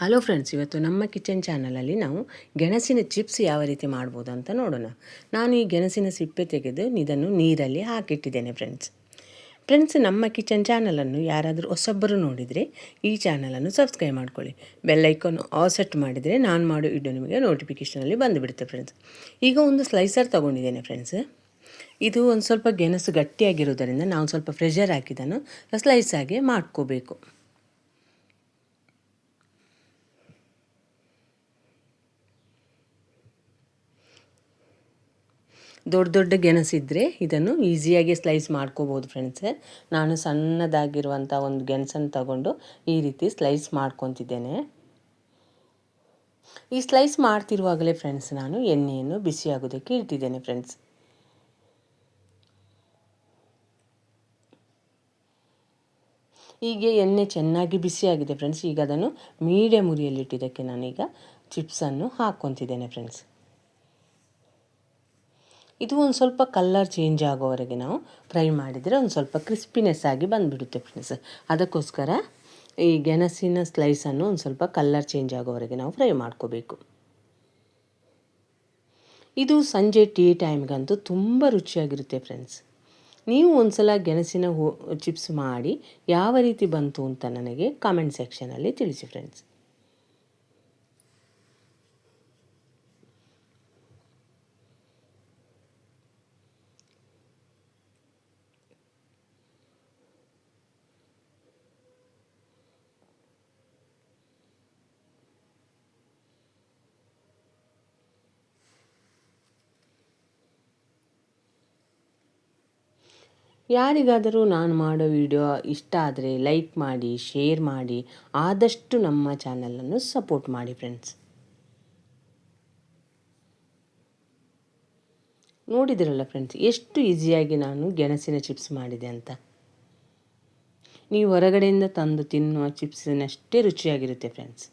Hello friends, ಇವತ್ತು ನಮ್ಮ kitchen ಚಾನಲಲ್ಲಿ ನಾವು ಗೆಣಸಿನ ಚಿಪ್ಸ್ ಯಾವ ರೀತಿ ಮಾಡ್ಬೋದು ಅಂತ ನೋಡೋಣ. ನಾನು ಈ ಗೆಣಸಿನ ಸಿಪ್ಪೆ ತೆಗೆದು ಇದನ್ನು ನೀರಲ್ಲಿ ಹಾಕಿಟ್ಟಿದ್ದೇನೆ ಫ್ರೆಂಡ್ಸ್, ನಮ್ಮ ಕಿಚನ್ ಚಾನಲನ್ನು ಯಾರಾದರೂ ಹೊಸಬ್ಬರು ನೋಡಿದರೆ ಈ ಚಾನಲನ್ನು ಸಬ್ಸ್ಕ್ರೈಬ್ ಮಾಡ್ಕೊಳ್ಳಿ. ಬೆಲ್ ಐಕಾನ್ ಆಲ್ ಸೆಟ್ ಮಾಡಿದರೆ ನಾನು ಮಾಡೋ ವಿಡಿಯೋ ನಿಮಗೆ ನೋಟಿಫಿಕೇಷನಲ್ಲಿ ಬಂದುಬಿಡುತ್ತೆ ಫ್ರೆಂಡ್ಸ್. ಈಗ ಒಂದು ಸ್ಲೈಸರ್ ತೊಗೊಂಡಿದ್ದೇನೆ ಫ್ರೆಂಡ್ಸ್. ಇದು ಒಂದು ಸ್ವಲ್ಪ ಗೆಣಸು ಗಟ್ಟಿಯಾಗಿರೋದರಿಂದ ನಾವು ಸ್ವಲ್ಪ ಪ್ರೆಷರ್ ಹಾಕಿದನ್ನು ಸ್ಲೈಸ್ ಆಗಿ ಮಾಡ್ಕೋಬೇಕು. ದೊಡ್ಡ ದೊಡ್ಡ ಗೆಣಸಿದ್ದರೆ ಇದನ್ನು ಈಸಿಯಾಗಿ ಸ್ಲೈಸ್ ಮಾಡ್ಕೋಬೋದು ಫ್ರೆಂಡ್ಸ್. ನಾನು ಸಣ್ಣದಾಗಿರುವಂಥ ಒಂದು ಗೆಣಸನ್ನು ತಗೊಂಡು ಈ ರೀತಿ ಸ್ಲೈಸ್ ಮಾಡ್ಕೊತಿದ್ದೇನೆ. ಈ ಸ್ಲೈಸ್ ಮಾಡ್ತಿರುವಾಗಲೇ ಫ್ರೆಂಡ್ಸ್ ನಾನು ಎಣ್ಣೆಯನ್ನು ಬಿಸಿಯಾಗೋದಕ್ಕೆ ಇಟ್ಟಿದ್ದೇನೆ ಫ್ರೆಂಡ್ಸ್. ಹೀಗೆ ಎಣ್ಣೆ ಚೆನ್ನಾಗಿ ಬಿಸಿಯಾಗಿದೆ ಫ್ರೆಂಡ್ಸ್. ಈಗ ಅದನ್ನು ಮೀಡಿಯಮ್ ಉರಿಯಲ್ಲಿಟ್ಟಿದ್ದಕ್ಕೆ ನಾನೀಗ ಚಿಪ್ಸನ್ನು ಹಾಕ್ಕೊತಿದ್ದೇನೆ ಫ್ರೆಂಡ್ಸ್. ಇದು ಒಂದು ಸ್ವಲ್ಪ ಕಲ್ಲರ್ ಚೇಂಜ್ ಆಗೋವರೆಗೆ ನಾವು ಫ್ರೈ ಮಾಡಿದರೆ ಒಂದು ಸ್ವಲ್ಪ ಕ್ರಿಸ್ಪಿನೆಸ್ ಆಗಿ ಬಂದುಬಿಡುತ್ತೆ ಫ್ರೆಂಡ್ಸ್. ಅದಕ್ಕೋಸ್ಕರ ಈ ಗೆಣಸಿನ ಸ್ಲೈಸನ್ನು ಒಂದು ಸ್ವಲ್ಪ ಕಲ್ಲರ್ ಚೇಂಜ್ ಆಗೋವರೆಗೆ ನಾವು ಫ್ರೈ ಮಾಡ್ಕೋಬೇಕು. ಇದು ಸಂಜೆ ಟೀ ಟೈಮ್ಗಂತೂ ತುಂಬ ರುಚಿಯಾಗಿರುತ್ತೆ ಫ್ರೆಂಡ್ಸ್. ನೀವು ಒಂದು ಸಲ ಗೆಣಸಿನ ಚಿಪ್ಸ್ ಮಾಡಿ ಯಾವ ರೀತಿ ಬಂತು ಅಂತ ನನಗೆ ಕಾಮೆಂಟ್ ಸೆಕ್ಷನಲ್ಲಿ ತಿಳಿಸಿ ಫ್ರೆಂಡ್ಸ್. ಯಾರಿಗಾದರೂ ನಾನು ಮಾಡೋ ವಿಡಿಯೋ ಇಷ್ಟ ಆದರೆ ಲೈಕ್ ಮಾಡಿ, ಶೇರ್ ಮಾಡಿ, ಆದಷ್ಟು ನಮ್ಮ ಚಾನಲನ್ನು ಸಪೋರ್ಟ್ ಮಾಡಿ ಫ್ರೆಂಡ್ಸ್. ನೋಡಿದಿರಲ್ಲ ಫ್ರೆಂಡ್ಸ್, ಎಷ್ಟು ಈಸಿಯಾಗಿ ನಾನು ಗೆಣಸಿನ ಚಿಪ್ಸ್ ಮಾಡಿದೆ ಅಂತ. ನೀವು ಹೊರಗಡೆಯಿಂದ ತಂದು ತಿನ್ನುವ ಚಿಪ್ಸಿನಷ್ಟೇ ರುಚಿಯಾಗಿರುತ್ತೆ ಫ್ರೆಂಡ್ಸ್.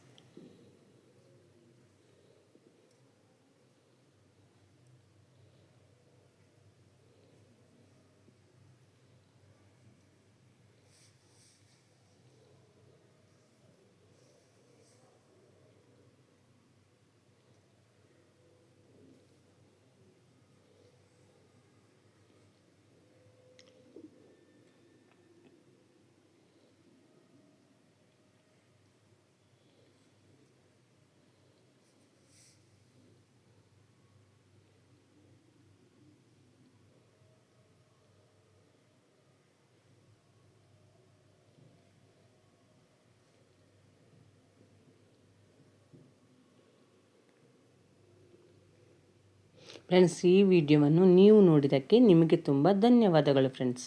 ಫ್ರೆಂಡ್ಸ್, ಈ ವಿಡಿಯೋವನ್ನು ನೀವು ನೋಡಿದ್ದಕ್ಕೆ ನಿಮಗೆ ತುಂಬ ಧನ್ಯವಾದಗಳು ಫ್ರೆಂಡ್ಸ್.